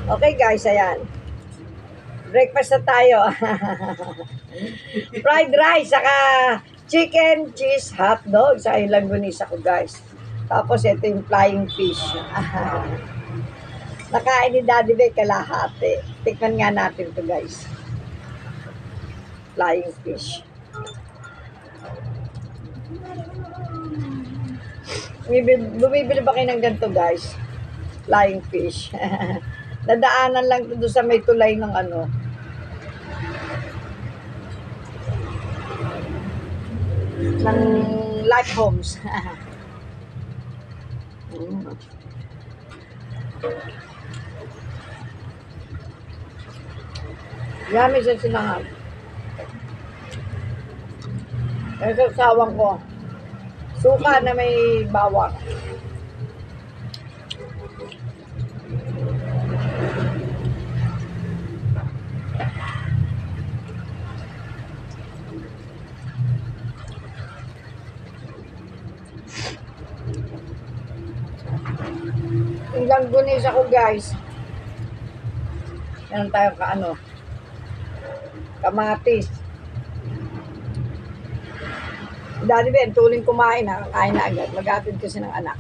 Okay guys, ayan. Breakfast na tayo. Fried rice, saka chicken, cheese, hotdog. Sa ilang gunis ako guys. Tapos ito yung flying fish. Nakain ni Daddy Beck kalahati. Tikman nga natin to guys. Flying fish. Bumibili ba kayo ng ganito guys? Flying fish. Nadaanan lang to doon sa may tulay ng ano. Ng Life Homes. Yummy siya sinangag. Kaya sa sawang ko, suka na may bawang. Yung langgunis ako guys. Meron tayong kamatis. Dati ba, tuling kumain na, kain na agad. Mag-atid kasi ng anak.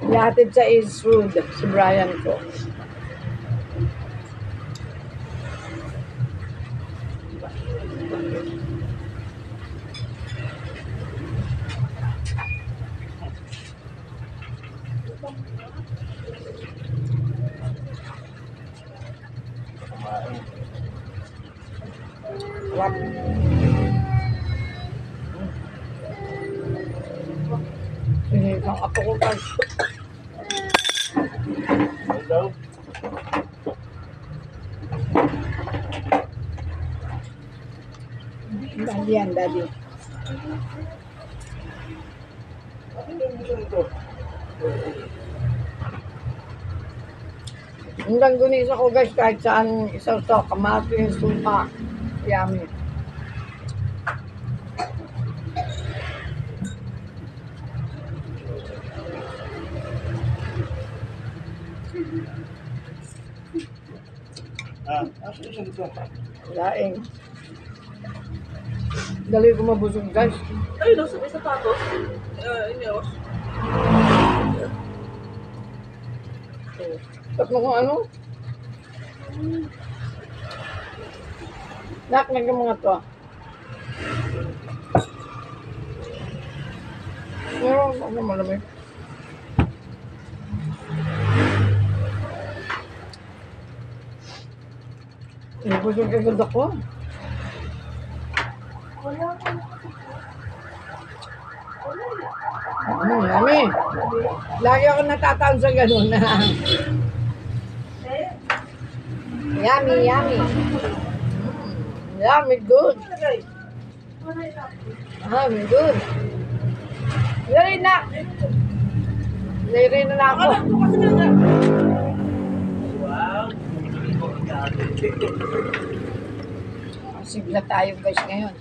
Ihatid sa Eastwood, si Brian ko. Wap. Ang apo ko guys. Hello? Daddy yan, daddy. Ang langgunis ako guys, kahit saan isaw-saw, kamatis, suka. Yummy. Asan siya dito? Laing. Dali ko mabusog guys. Ay, no, sa sapatos. Ineos. Tapos mo kung ano? Naknag yung mga to. Meron ako malamig. Busog agad ako. Yummy. Lagi ako natataon sa ganun. Yummy, yummy. Yummy, good. Yummy, good. Very na. Very na ako. Wow. Sigla tayo guys ngayon.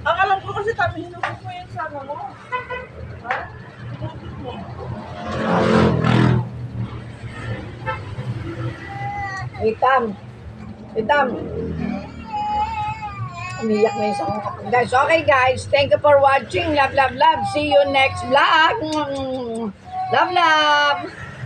Ang alam ko kasi tabi hinukot mo yung sama mo. Ha? Itam. Itam. Umiyak na yung isang guys. Okay guys, thank you for watching. Love, love, love. See you next vlog. Love, love.